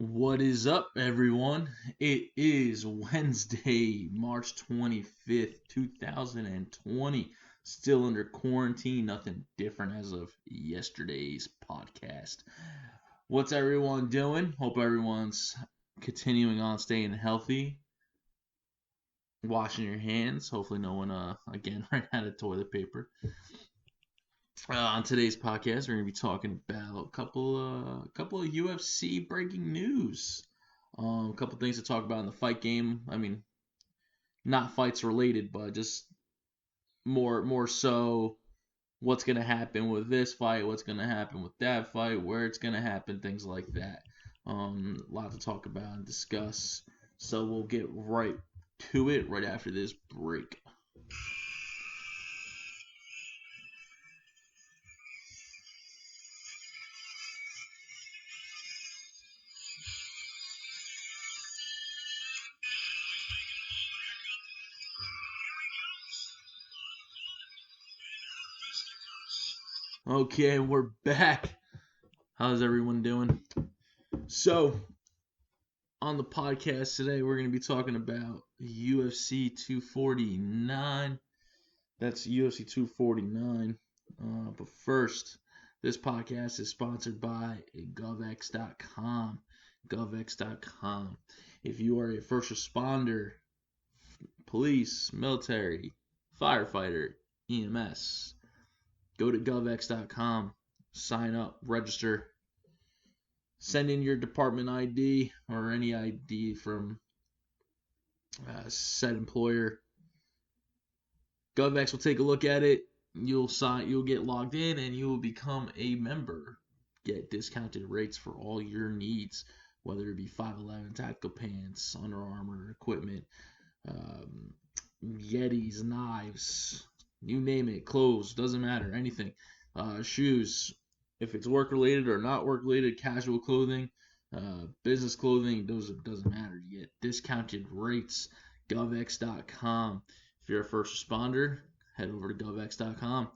What is up, everyone? It is Wednesday, March 25th, 2020. Still under quarantine, nothing different as of yesterday's podcast. What's everyone doing? Hope everyone's continuing on staying healthy, washing your hands. Hopefully, no one, again, ran out of toilet paper. On today's podcast, we're going to be talking about a couple of UFC breaking news. A couple things to talk about in the fight game. I mean, not fights related, but just more so what's going to happen with this fight, what's going to happen with that fight, where it's going to happen, things like that. A lot to talk about and discuss. So we'll get right to it right after this break. Okay, we're back. How's everyone doing? So, on the podcast today, we're going to be talking about UFC 249. That's UFC 249. But first, this podcast is sponsored by GovX.com. GovX.com. If you are a first responder, police, military, firefighter, EMS, go to GovX.com, sign up, register, send in your department ID or any ID from said employer. GovX will take a look at it. You'll get logged in, and you will become a member. Get discounted rates for all your needs, whether it be 511 tactical pants, Under Armour equipment, Yetis, knives, you name it, clothes, doesn't matter, anything. Shoes, if it's work related or not work related, casual clothing, business clothing, doesn't matter. You get discounted rates. GovX.com. If you're a first responder, head over to GovX.com,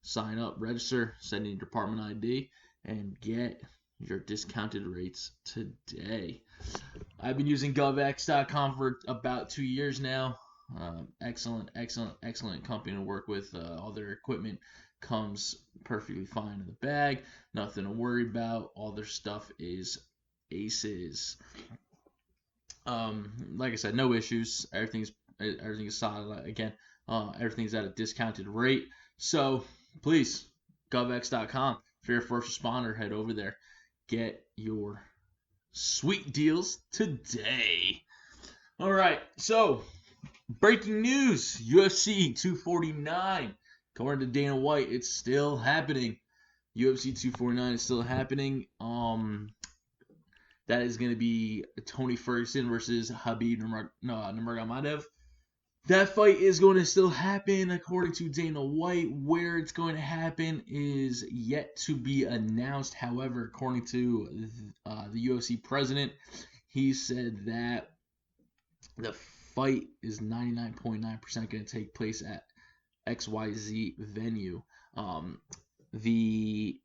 sign up, register, send in your department ID, and get your discounted rates today. I've been using GovX.com for about 2 years now. Excellent company to work with. All their equipment comes perfectly fine in the bag. Nothing to worry about. All their stuff is aces. Like I said, no issues. Everything is solid. Again, everything's at a discounted rate. So please, GovX.com. If you're a first responder, head over there. Get your sweet deals today. All right, so breaking news, UFC 249. According to Dana White, it's still happening. UFC 249 is still happening. That is going to be Tony Ferguson versus Khabib Nurmagomedov. That fight is going to still happen according to Dana White. Where it's going to happen is yet to be announced. However, according to the UFC president, he said that the fight is 99.9% going to take place at XYZ venue. The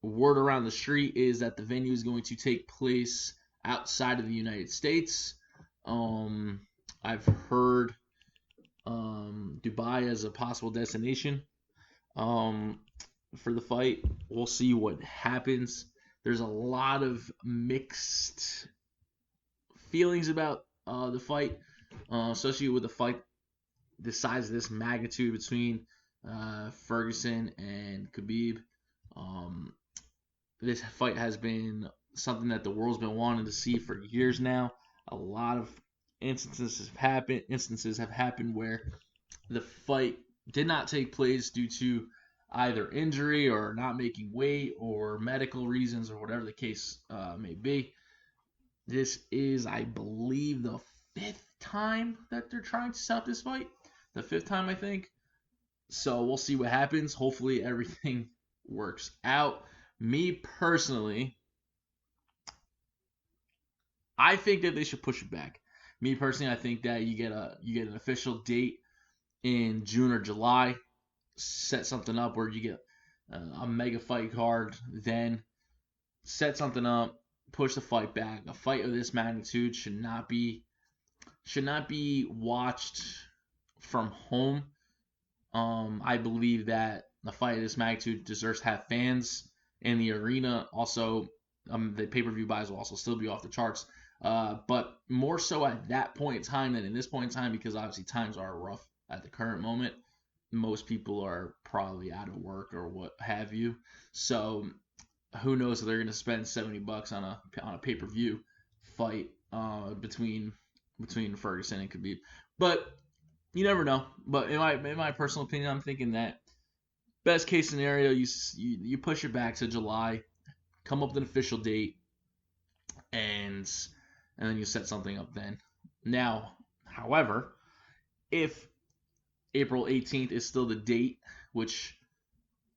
word around the street is that the venue is going to take place outside of the United States. I've heard Dubai as a possible destination for the fight. We'll see what happens. There's a lot of mixed feelings about the fight, especially with the fight the size of this magnitude between Ferguson and Khabib. This fight has been something that the world's been wanting to see for years now. A lot of instances have happened where the fight did not take place due to either injury or not making weight or medical reasons or whatever the case may be. This is, I believe, the 5th time that they're trying to stop this fight. The 5th time, I think. So we'll see what happens. Hopefully everything works out. Me personally, I think that they should push it back. Me personally, I think that you get an official date in June or July. Set something up where you get a mega fight card. Then set something up. push the fight back. A fight of this magnitude should not be watched from home. I believe that a fight of this magnitude deserves to have fans in the arena. Also, the pay-per-view buys will also still be off the charts. But more so at that point in time than in this point in time, because obviously times are rough at the current moment. Most people are probably out of work or what have you. So who knows if they're going to spend $70 on a pay-per-view fight between Ferguson and Khabib. But you never know. But in my personal opinion, I'm thinking that best case scenario, you push it back to July, come up with an official date, and then you set something up then. Now, however, if April 18th is still the date, which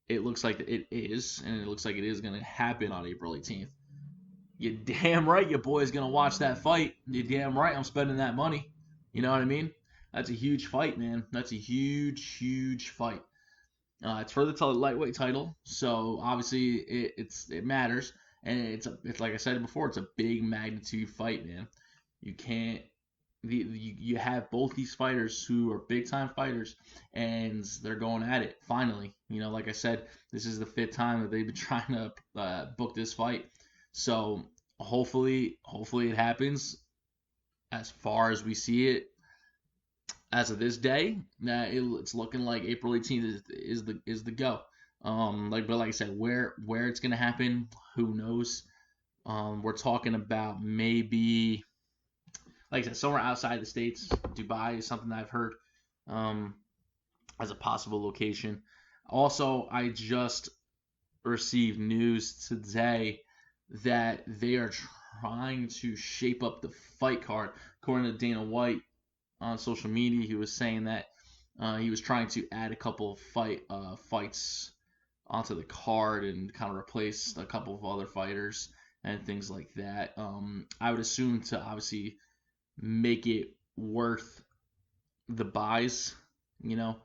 it looks like it is, and it looks like it is going to happen on April 18th, you're damn right your boy's going to watch that fight. You're damn right I'm spending that money. You know what I mean? That's a huge fight, man. That's a huge, huge fight. It's for the lightweight title, so obviously it matters, and it's like I said before, it's a big magnitude fight, man. You can't you have both these fighters who are big time fighters, and they're going at it finally. Like I said, this is the 5th time that they've been trying to book this fight, so hopefully it happens as far as we see it. As of this day, it's looking like April 18th is the go. But like I said, where it's gonna happen, who knows? We're talking about maybe, like I said, somewhere outside the States. Dubai is something that I've heard as a possible location. Also, I just received news today that they are trying to shape up the fight card. According to Dana White on social media, he was saying that he was trying to add a couple of fights onto the card and kind of replace a couple of other fighters and things like that. I would assume to obviously make it worth the buys. You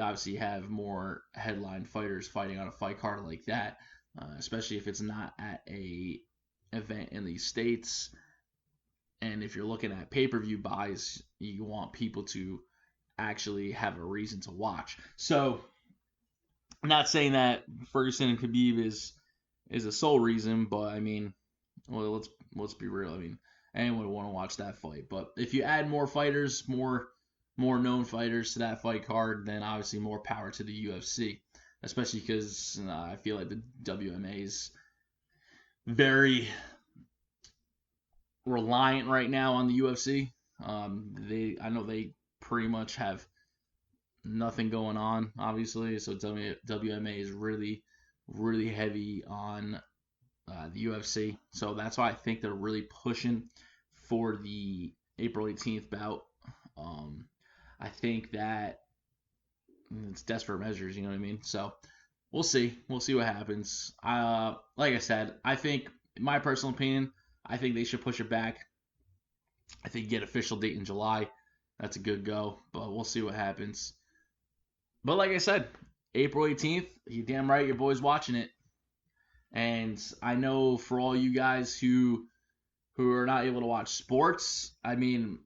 obviously have more headline fighters fighting on a fight card like that, especially if it's not at a event in the States. And if you're looking at pay-per-view buys, you want people to actually have a reason to watch. So, I'm not saying that Ferguson and Khabib is a sole reason, but I mean, well, let's be real. I mean, anyone would want to watch that fight. But if you add more fighters, more known fighters to that fight card, then obviously more power to the UFC. Especially because I feel like the WMA is very reliant right now on the UFC. I know they pretty much have nothing going on, obviously. So WMA is really, really heavy on the UFC. So that's why I think they're really pushing for the April 18th bout. I think that it's desperate measures, you know what I mean? So we'll see. We'll see what happens. Like I said, I think, in my personal opinion, I think they should push it back. I think get official date in July. That's a good go, but we'll see what happens. But like I said, April 18th, you damn right your boy's watching it. And I know for all you guys who are not able to watch sports, I mean,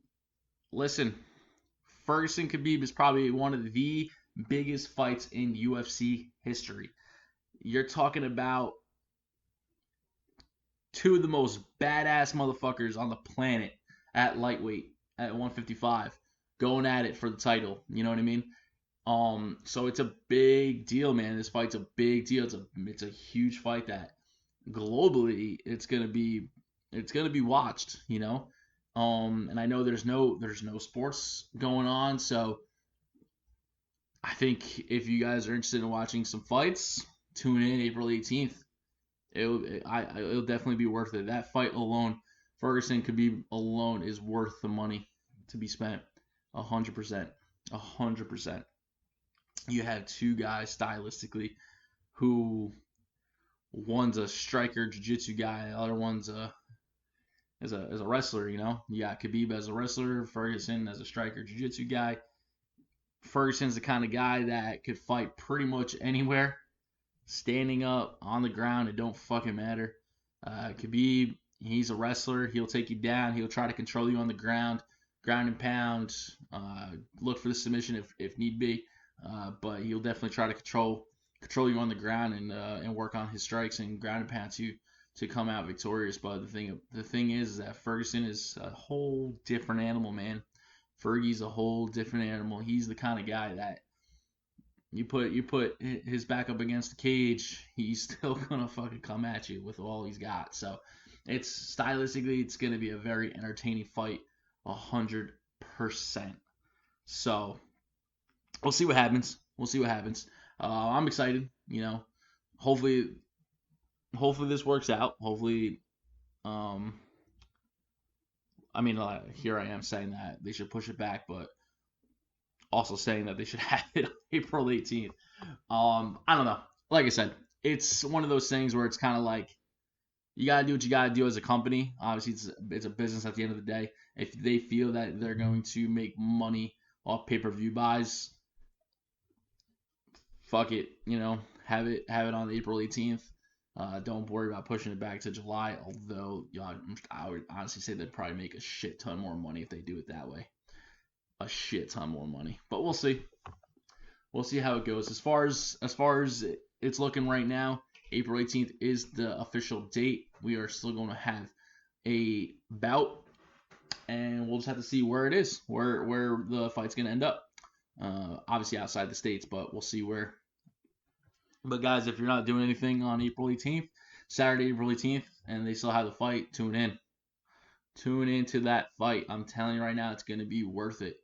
listen, Ferguson Khabib is probably one of the biggest fights in UFC history. You're talking about two of the most badass motherfuckers on the planet at lightweight, at 155, going at it for the title. You know what I mean? So it's a big deal, man. This fight's a big deal. It's a huge fight that globally it's gonna be watched. And I know there's no sports going on, so I think if you guys are interested in watching some fights, tune in April 18th. It'll definitely be worth it. That fight alone, Ferguson Khabib alone, is worth the money to be spent. 100%. 100%. You have two guys stylistically who, one's a striker jiu-jitsu guy, the other one's as a wrestler, You got Khabib as a wrestler, Ferguson as a striker jiu-jitsu guy. Ferguson's the kind of guy that could fight pretty much anywhere. Standing up, on the ground, it don't fucking matter. Khabib, he's a wrestler. He'll take you down. He'll try to control you on the ground and pound. Look for the submission if need be. But he'll definitely try to control you on the ground and work on his strikes and ground and pound to come out victorious. But the thing is that Ferguson is a whole different animal, man. Fergie's a whole different animal. He's the kind of guy that you put his back up against the cage, he's still gonna fucking come at you with all he's got. So it's stylistically, it's gonna be a very entertaining fight, 100%. So we'll see what happens. We'll see what happens. I'm excited. Hopefully this works out. Hopefully, here I am saying that they should push it back, but also saying that they should have it on April 18th. I don't know. Like I said, it's one of those things where it's kind of like you gotta do what you gotta do as a company. Obviously, it's a business at the end of the day. If they feel that they're going to make money off pay-per-view buys, fuck it. Have it on April 18th. Don't worry about pushing it back to July. Although I would honestly say they'd probably make a shit ton more money if they do it that way. A shit ton more money, but we'll see. We'll see how it goes. As far as it's looking right now, April 18th is the official date. We are still going to have a bout, and we'll just have to see where it is, where the fight's going to end up. Obviously outside the states, but we'll see where. But guys, if you're not doing anything on April 18th, Saturday, April 18th, and they still have the fight, tune in. Tune into that fight. I'm telling you right now, it's going to be worth it.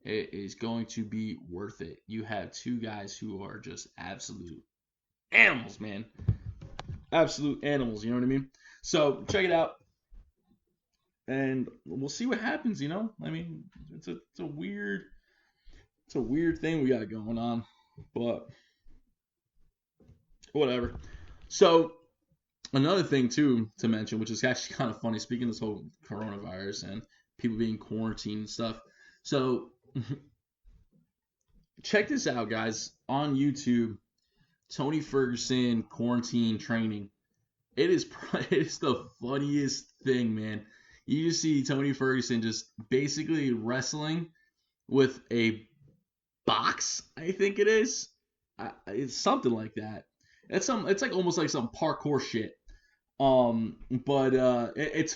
It is going to be worth it. You have two guys who are just absolute animals, man. Absolute animals, you know what I mean? So check it out, and we'll see what happens. It's a weird thing we got going on, but whatever. So another thing too to mention, which is actually kind of funny, speaking of this whole coronavirus and people being quarantined and stuff. So check this out, guys, on YouTube. Tony Ferguson quarantine training. It is the funniest thing, man. You just see Tony Ferguson just basically wrestling with a box, I think it is. It's something like that. It's like almost like some parkour shit. But it's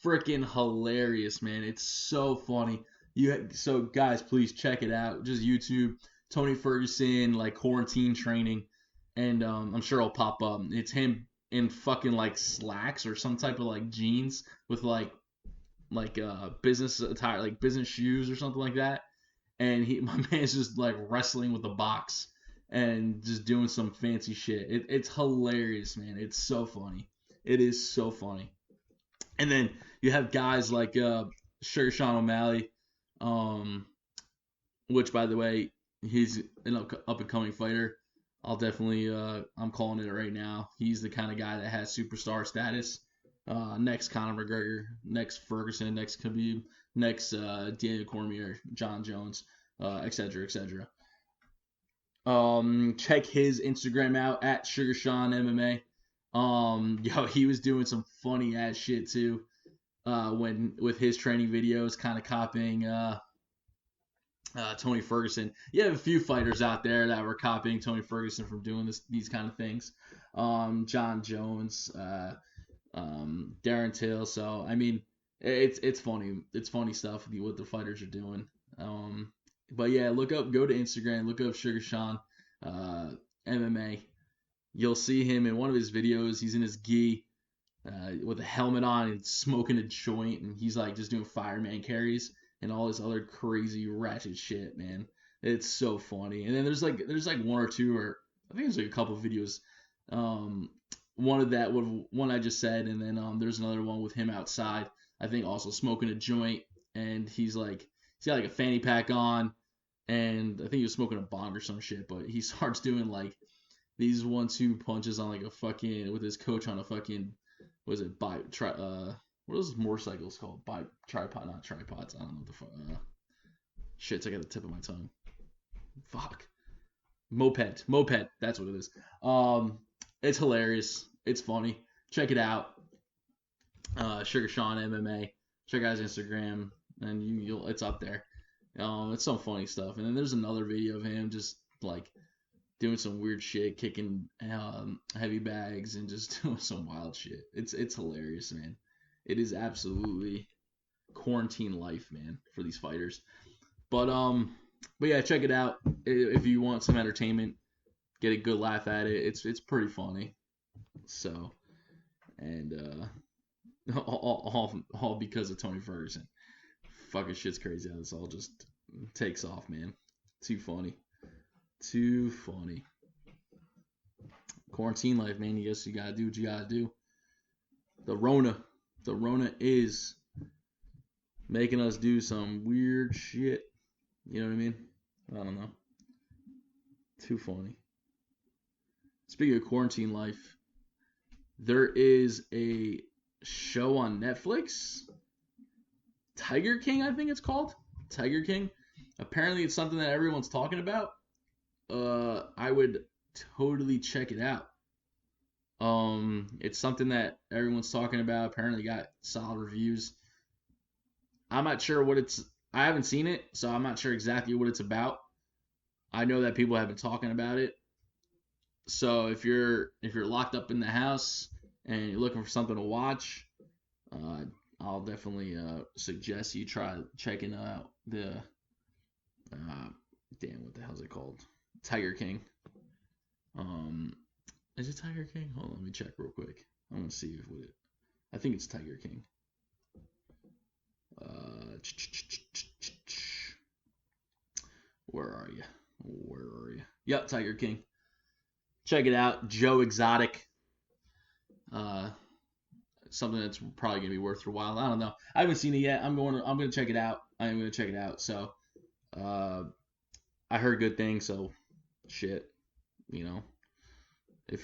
freaking hilarious, man. It's so funny. So guys, please check it out. Just YouTube Tony Ferguson like quarantine training, and I'm sure it'll pop up. It's him in fucking like slacks or some type of like jeans with like business attire, like business shoes or something like that. And my man's just like wrestling with a box and just doing some fancy shit. It's hilarious, man. It's so funny. It is so funny. And then you have guys like Sugar Sean O'Malley, which by the way, he's an up and coming fighter. I'll definitely I'm calling it right now. He's the kind of guy that has superstar status. Next Conor McGregor, next Ferguson, next Khabib, next Daniel Cormier, John Jones, etc., etc. Check his Instagram out at Sugar Sean MMA. He was doing some funny ass shit too. When with his training videos, kind of copying Tony Ferguson. You have a few fighters out there that were copying Tony Ferguson from doing these kind of things. John Jones, Darren Till. So I mean, it's funny. It's funny stuff what the fighters are doing. But yeah, go to Instagram, look up Sugar Sean MMA. You'll see him in one of his videos. He's in his gi with a helmet on and smoking a joint, and he's like just doing fireman carries and all this other crazy ratchet shit, man. It's so funny. And then there's like one or two, or I think there's like a couple of videos. One I just said, and then there's another one with him outside. I think also smoking a joint, and he's got like a fanny pack on, and I think he was smoking a bong or some shit. But he starts doing like these 1-2 punches on like a fucking with his coach on a fucking what are those motorcycles called? Tripod, not tripods. I don't know what the fuck. Shit's like at the tip of my tongue. Fuck. Moped. That's what it is. It's hilarious. It's funny. Check it out. Sugar Sean MMA. Check out his Instagram, and you'll it's up there. It's some funny stuff. And then there's another video of him just like doing some weird shit, kicking heavy bags and just doing some wild shit. It's hilarious, man. It is absolutely quarantine life, man, for these fighters. But yeah, check it out if you want some entertainment. Get a good laugh at it. It's pretty funny. So, and all because of Tony Ferguson. Fucking shit's crazy how this all just takes off, man. Too funny. Too funny. Quarantine life, man. You guess you gotta do what you gotta do. The Rona is making us do some weird shit. You know what I mean? I don't know. Too funny. Speaking of quarantine life, there is a show on Netflix. Tiger King, I think it's called. Tiger King. Apparently it's something that everyone's talking about. I would totally check it out. It's something that everyone's talking about. Apparently got solid reviews. I'm not sure what it's. I haven't seen it, so I'm not sure exactly what it's about. I know that people have been talking about it. So if you're locked up in the house and you're looking for something to watch, I'll definitely suggest you try checking out the what the hell's it called? Tiger King. Is it Tiger King? Hold on, let me check real quick. I want to see if it. I think it's Tiger King. Where are you? Yep, Tiger King. Check it out. Joe Exotic. Something that's probably gonna be worth your while. I don't know. I haven't seen it yet. I'm gonna check it out. I'm gonna check it out. So, I heard good things. So, shit. You know, if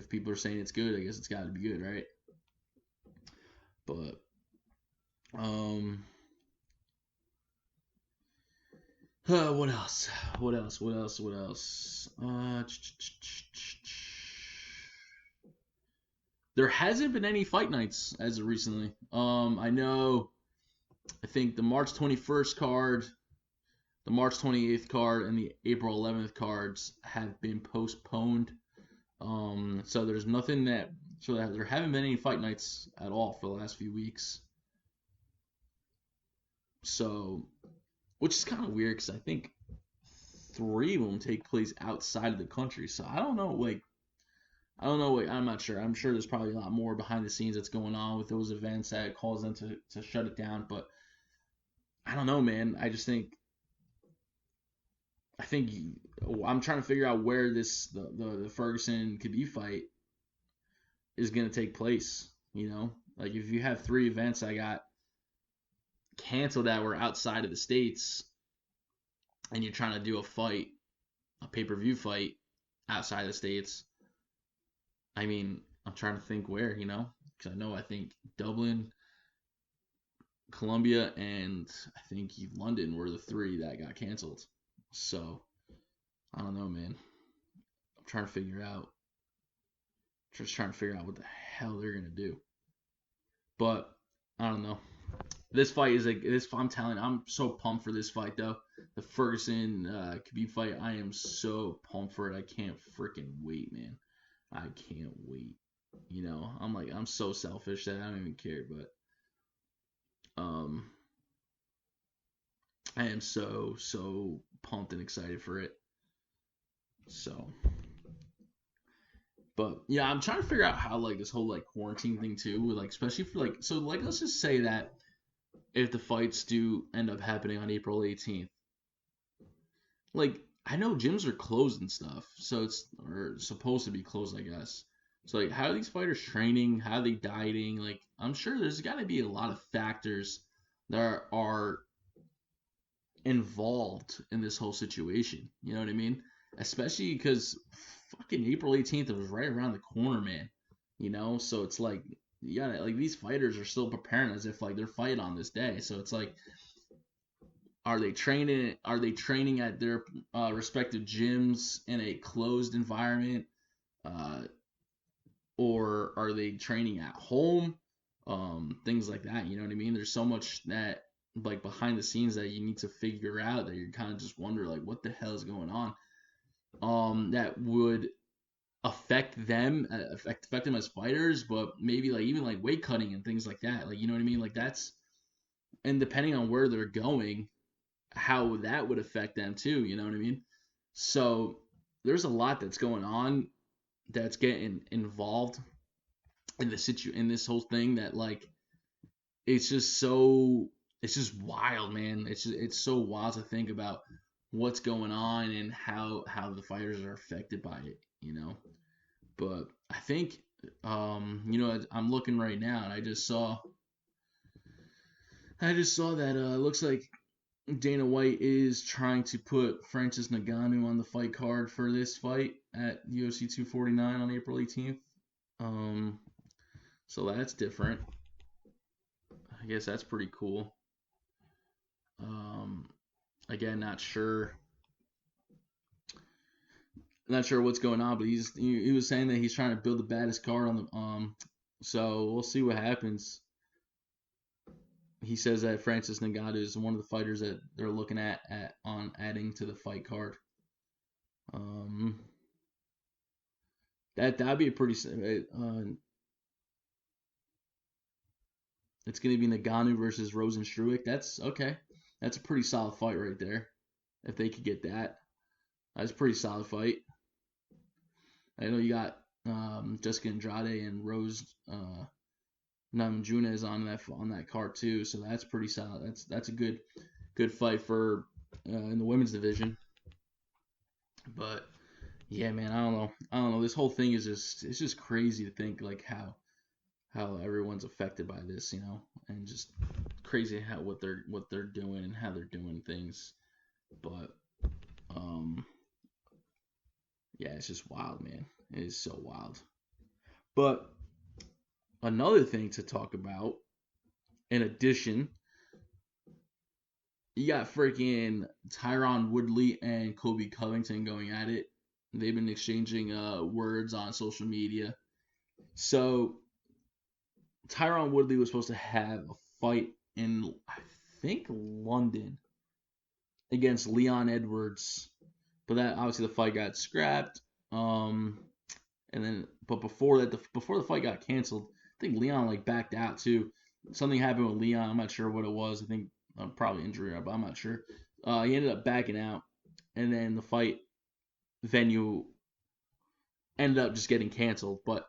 people are saying it's good, I guess it's got to be good, right? But, what else? There hasn't been any fight nights as of recently. I think the March 21st card, the March 28th card, and the April 11th cards have been postponed. So there's nothing there haven't been any fight nights at all for the last few weeks. So, which is kind of weird because I think 3 of them take place outside of the country. So I don't know, I'm not sure. I'm sure there's probably a lot more behind the scenes that's going on with those events that cause them to shut it down. But I don't know, man. I think I'm trying to figure out where the Ferguson Khabib fight is going to take place. You know, like if you have 3 events I got canceled that were outside of the States, and you're trying to do a pay-per-view fight outside of the States. I mean, I'm trying to think where, because I think Dublin, Colombia, and I think London were the 3 that got canceled. So, I don't know, man. I'm trying to figure out what the hell they're gonna do. But I don't know. This fight is I'm telling you, I'm so pumped for this fight though. The Ferguson Khabib fight, I am so pumped for it. I can't freaking wait, man. I can't wait. I'm so selfish that I don't even care, but I am so pumped and excited for it. So, but yeah, I'm trying to figure out how this whole quarantine thing too, especially for let's just say that if the fights do end up happening on April 18th, I know gyms are closed and stuff, so or supposed to be closed, I guess. So how are these fighters training? How are they dieting? I'm sure there's got to be a lot of factors that are involved in this whole situation. You know what I mean? Especially because fucking April 18th was right around the corner, man. So it's these fighters are still preparing as if they're fighting on this day. So it's are they training at their respective gyms in a closed environment, or are they training at home? things like that. You know what I mean? There's so much that like behind the scenes that you need to figure out that you kind of just wonder like what the hell is going on. That would affect them, affect them as fighters, but maybe like even like weight cutting and things like that. Like you know what I mean? Like that's and depending on where they're going, how that would affect them too. You know what I mean? So there's a lot that's going on that's getting involved in in this whole thing that like it's just wild, man. It's so wild to think about what's going on and how the fighters are affected by it, you know. But I think I'm looking right now and I just saw that it looks like Dana White is trying to put Francis Ngannou on the fight card for this fight at UFC 249 on April 18th. Um, so that's different. I guess that's pretty cool. Um, Again, not sure what's going on, but he was saying that he's trying to build the baddest card on the So we'll see what happens. He says that Francis Ngannou is one of the fighters that they're looking at on adding to the fight card. That'd be a pretty. It's gonna be Ngannou versus Rosenstruik. That's okay. That's a pretty solid fight right there. If they could get that, that's a pretty solid fight. I know you got Jessica Andrade and Rose Namajunas on that card too, so that's pretty solid. That's a good fight for in the women's division. But yeah, man, I don't know. This whole thing is it's just crazy to think like how everyone's affected by this, you know, and just crazy how what they're doing and how they're doing things. But yeah, it's just wild, man. It is so wild. But another thing to talk about, in addition, you got freaking Tyron Woodley and Kobe Covington going at it. They've been exchanging words on social media. So Tyron Woodley was supposed to have a fight in, I think, London against Leon Edwards, but that obviously the fight got scrapped. But before the fight got canceled, I think Leon like backed out too. Something happened with Leon. I'm not sure what it was. I think probably injury, but I'm not sure. He ended up backing out, and then the fight venue ended up just getting canceled. But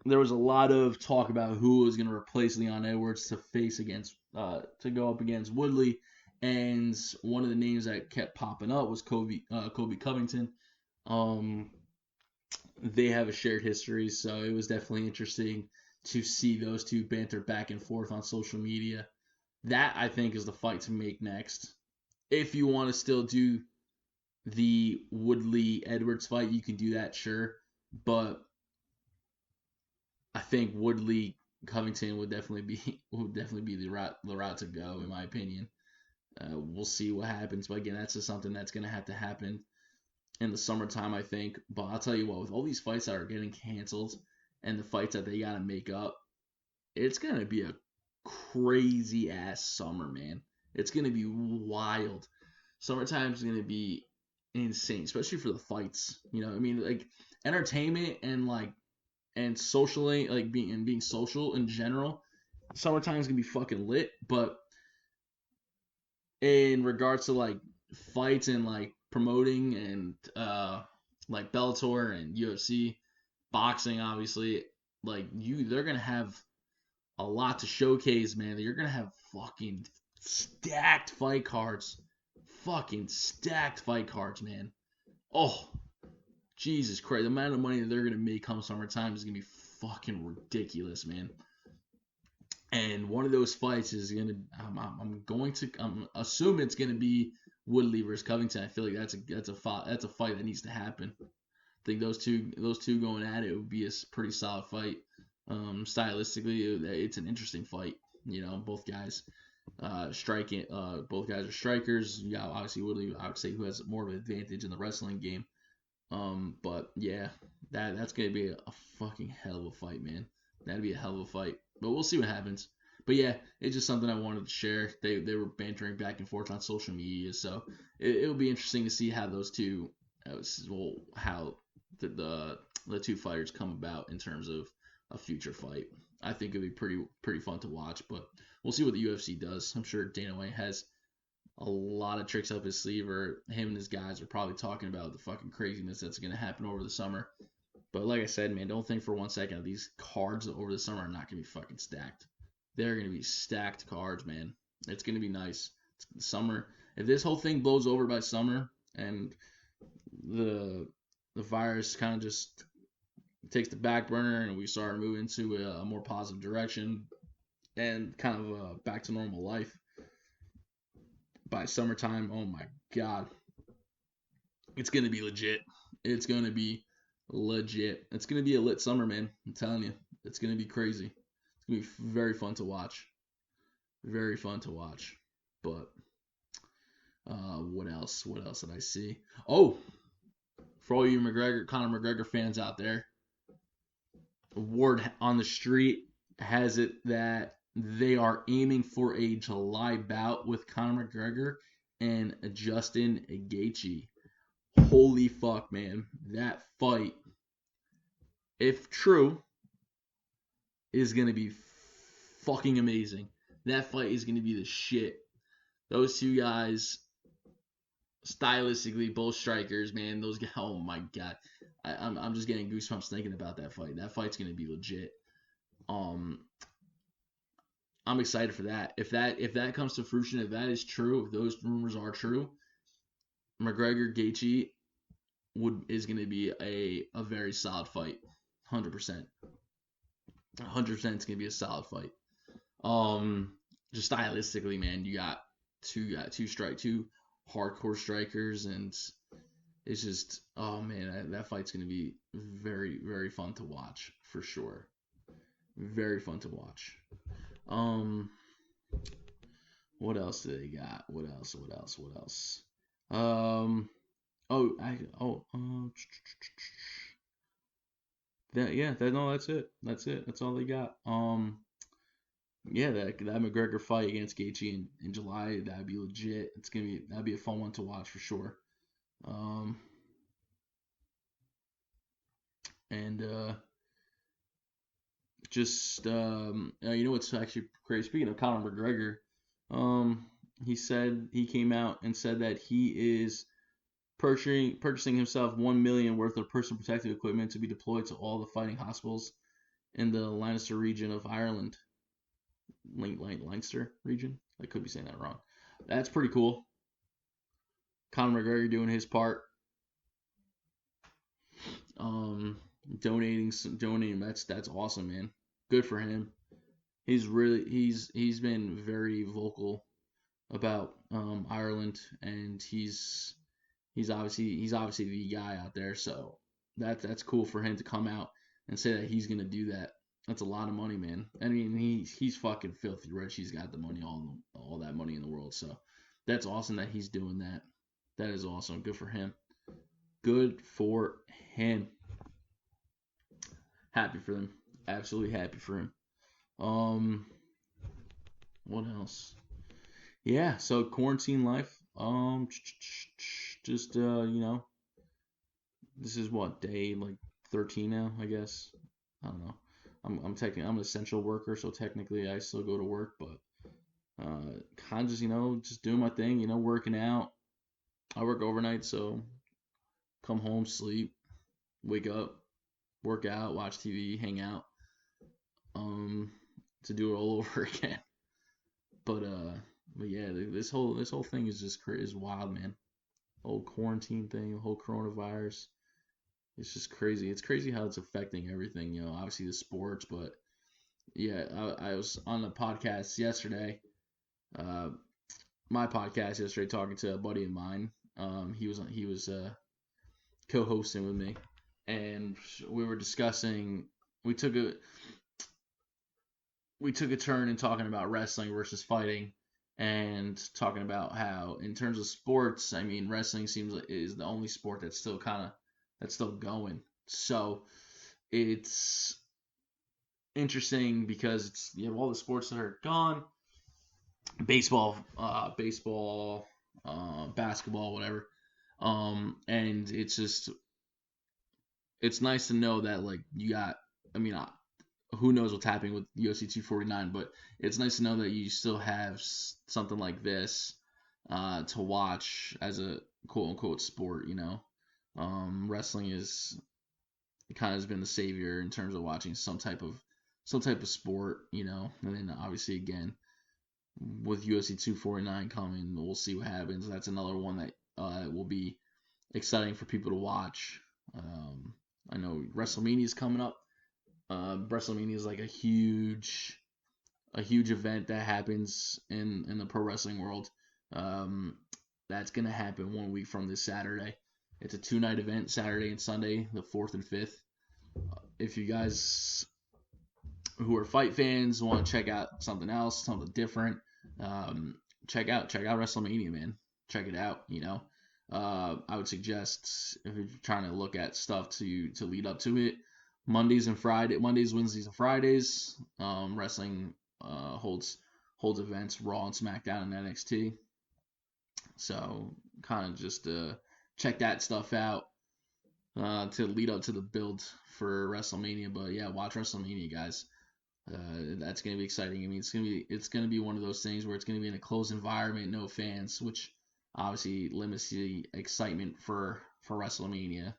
there was a lot of talk about who was going to replace Leon Edwards to go up against Woodley, and one of the names that kept popping up was Kobe Covington. They have a shared history, so it was definitely interesting to see those two banter back and forth on social media. That, I think, is the fight to make next. If you want to still do the Woodley-Edwards fight, you can do that, sure. But I think Woodley-Covington would definitely be the route to go, in my opinion. We'll see what happens. But again, that's just something that's going to have to happen in the summertime, I think. But I'll tell you what, with all these fights that are getting canceled and the fights that they got to make up, it's going to be a crazy ass summer, man. It's going to be wild. Summertime is going to be insane, especially for the fights. You know, I mean, like entertainment and socially, like being social in general. Summertime is going to be fucking lit, but in regards to like fights and like promoting and like Bellator and UFC, boxing, obviously, like they're gonna have a lot to showcase, man. You're gonna have fucking stacked fight cards, man. Oh, Jesus Christ, the amount of money that they're gonna make come summertime is gonna be fucking ridiculous, man. And one of those fights is gonna, I'm assuming it's gonna be Woodley versus Covington. I feel like that's a fight that needs to happen. I think those two going at it would be a pretty solid fight. Stylistically, it's an interesting fight. You know, both guys striking. Both guys are strikers. Yeah, obviously Woodley, I would say, who has more of an advantage in the wrestling game. But yeah, that's gonna be a fucking hell of a fight, man. That'd be a hell of a fight. But we'll see what happens. But yeah, it's just something I wanted to share. They were bantering back and forth on social media, so it'll be interesting to see how those two, how the two fighters come about in terms of a future fight. I think it'd be pretty fun to watch, but we'll see what the UFC does. I'm sure Dana White has a lot of tricks up his sleeve, or him and his guys are probably talking about the fucking craziness that's going to happen over the summer. But like I said, man, don't think for 1 second that these cards over the summer are not going to be fucking stacked. They're going to be stacked cards, man. It's going to be nice. It's summer. If this whole thing blows over by summer and the virus kind of just takes the back burner and we start moving to a more positive direction and kind of back to normal life by summertime, oh my God. It's going to be legit. It's going to be legit. It's going to be a lit summer, man. I'm telling you. It's going to be crazy. It's going to be very fun to watch. Very fun to watch. But what else? What else did I see? Oh, for all you Conor McGregor fans out there, word on the street has it that they are aiming for a July bout with Conor McGregor and Justin Gaethje. Holy fuck, man. That fight, if true, is going to be fucking amazing. That fight is going to be the shit. Those two guys, stylistically, both strikers, man. Those guys, oh my God. I'm just getting goosebumps thinking about that fight. That fight's going to be legit. I'm excited for that. If that comes to fruition, if that is true, if those rumors are true, McGregor Gaethje is going to be a very solid fight. 100%. 100% it's going to be a solid fight. Just stylistically, man, you got two hardcore strikers, and it's just, oh man, that fight's going to be very, very fun to watch for sure. Very fun to watch. What else do they got? What else? That's it. That's all they got. Yeah, that McGregor fight against Gaethje in July, that'd be legit. That'd be a fun one to watch for sure. And you know what's actually crazy? Speaking of Conor McGregor, he came out and said that he is purchasing himself $1 million worth of personal protective equipment to be deployed to all the fighting hospitals in the Leinster region of Ireland. Leinster region? I could be saying that wrong. That's pretty cool. Conor McGregor doing his part. Donating. That's awesome, man. Good for him. He's been very vocal about Ireland, and he's obviously the guy out there. So that's cool for him to come out and say that he's gonna do that. That's a lot of money, man. I mean, he's fucking filthy rich. He's got the money, all that money in the world. So that's awesome that he's doing that. That is awesome. Good for him. Good for him. Happy for them. Absolutely happy for him. What else? Yeah, so quarantine life. Just this is what, day like 13 now, I guess. I don't know. I'm an essential worker, so technically I still go to work, but kind of just just doing my thing, working out. I work overnight, so come home, sleep, wake up, work out, watch TV, hang out. To do it all over again. But yeah, this whole thing is just is wild, man. The whole quarantine thing, the whole coronavirus. It's just crazy. It's crazy how it's affecting everything, obviously the sports, but yeah, I was on the podcast yesterday, my podcast yesterday, talking to a buddy of mine. He was co-hosting with me, and we were discussing. We took a turn in talking about wrestling versus fighting, and talking about how, in terms of sports, I mean, wrestling seems like is the only sport that's still going. So it's interesting because you have all the sports that are gone, baseball, basketball, whatever. And it's nice to know that like you got. I mean, who knows what's happening with UFC 249, but it's nice to know that you still have something like this to watch as a quote unquote sport. Wrestling is kind of has been the savior in terms of watching some type of sport. And then obviously again with UFC 249 coming, we'll see what happens. That's another one that will be exciting for people to watch. I know WrestleMania is coming up. WrestleMania is like a huge event that happens in the pro wrestling world. That's gonna happen 1 week from this Saturday. It's a 2-night event, Saturday and Sunday, the 4th and 5th. If you guys who are fight fans want to check out something else, something different, check out WrestleMania, man. Check it out. I would suggest if you're trying to look at stuff to lead up to it, Mondays, Wednesdays, and Fridays. Wrestling holds events, Raw and SmackDown and NXT. So kind of just check that stuff out to lead up to the build for WrestleMania. But yeah, watch WrestleMania, guys. That's gonna be exciting. I mean, it's gonna be one of those things where it's gonna be in a closed environment, no fans, which obviously limits the excitement for WrestleMania.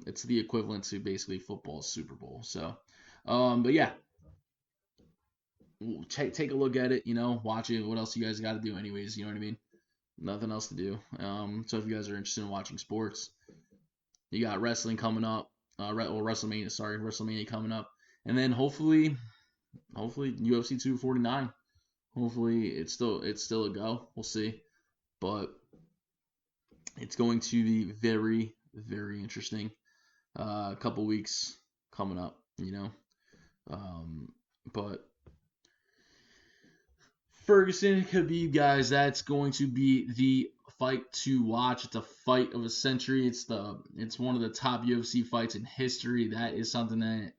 It's the equivalent to basically football's Super Bowl. So, but yeah, take a look at it. Watch it. What else you guys got to do, anyways? You know what I mean? Nothing else to do. So if you guys are interested in watching sports, you got wrestling coming up. WrestleMania coming up, and then hopefully UFC 249. Hopefully it's still a go. We'll see, but it's going to be very, very interesting. A couple weeks coming up, but Ferguson, Khabib, guys, that's going to be the fight to watch. It's a fight of a century. It's one of the top UFC fights in history. That is something that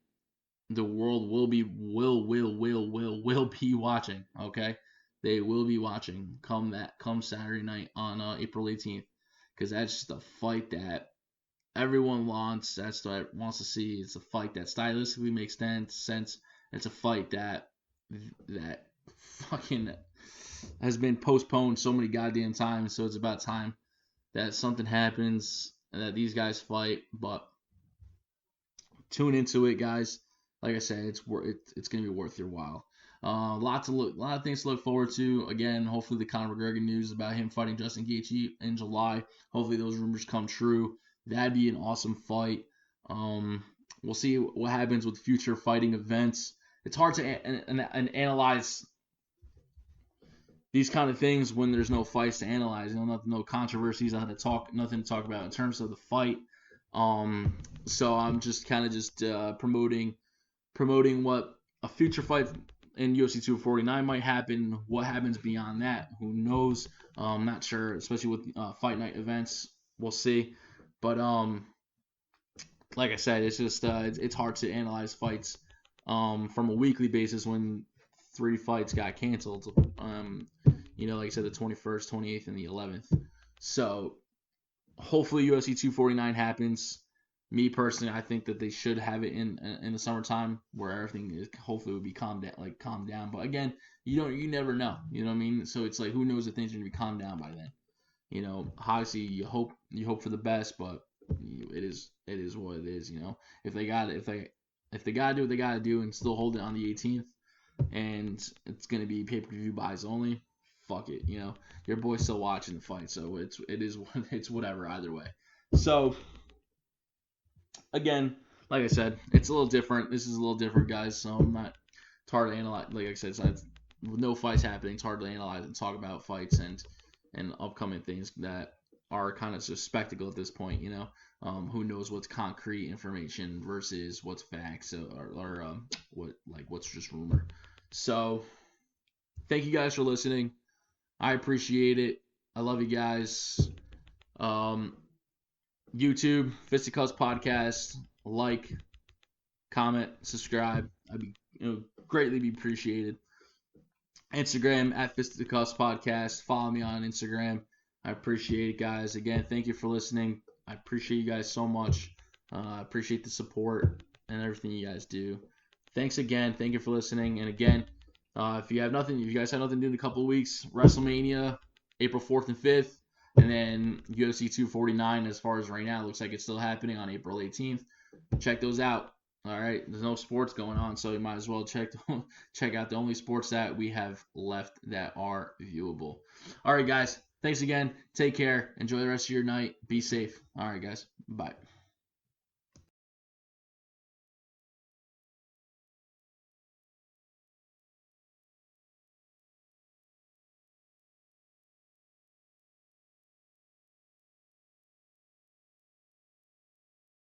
the world will be watching. Okay, they will be watching come Saturday night on April 18th, because that's just a fight that everyone wants. That's what wants to see. It's a fight that stylistically makes sense. It's a fight that fucking has been postponed so many goddamn times. So it's about time that something happens and that these guys fight. But tune into it, guys. Like I said, it's gonna be worth your while. A lot of things to look forward to. Again, hopefully the Conor McGregor news about him fighting Justin Gaethje in July. Hopefully those rumors come true. That'd be an awesome fight. We'll see what happens with future fighting events. It's hard to analyze these kind of things when there's no fights to analyze. No controversies, nothing to talk about in terms of the fight. So I'm just kind of promoting what a future fight in UFC 249 might happen. What happens beyond that, who knows? I'm not sure, especially with fight night events. We'll see. But like I said, it's just it's hard to analyze fights from a weekly basis when 3 fights got canceled. Like I said, the 21st, 28th, and the 11th. So hopefully UFC 249 happens. Me personally, I think that they should have it in the summertime where everything is hopefully would be calmed down. But again, you never know. You know what I mean? So it's like, who knows if things are gonna be calmed down by then? Obviously you hope for the best, but it is what it is. If they gotta do what they gotta do and still hold it on the 18th, and it's gonna be pay-per-view buys only, fuck it. Your boy's still watching the fight, so it's whatever either way. So again, like I said, it's a little different. This is a little different, guys. So it's hard to analyze. Like I said, with no fights happening, it's hard to analyze and talk about fights and upcoming things that are kind of just spectacle at this point. Who knows what's concrete information versus what's facts or what's just rumor. So thank you guys for listening. I appreciate it. I love you guys. YouTube, Fisticuffs Podcast, like, comment, subscribe. I'd be greatly be appreciated. Instagram at Fisticuffs Podcast. Follow me on Instagram. I appreciate it, guys. Again, thank you for listening. I appreciate you guys so much. I appreciate the support and everything you guys do. Thanks again. Thank you for listening. And again, if you guys have nothing to do in a couple of weeks, WrestleMania, April 4th and 5th, and then UFC 249, as far as right now, looks like it's still happening on April 18th. Check those out. All right, there's no sports going on, so you might as well check out the only sports that we have left that are viewable. All right, guys. Thanks again. Take care. Enjoy the rest of your night. Be safe. All right, guys. Bye.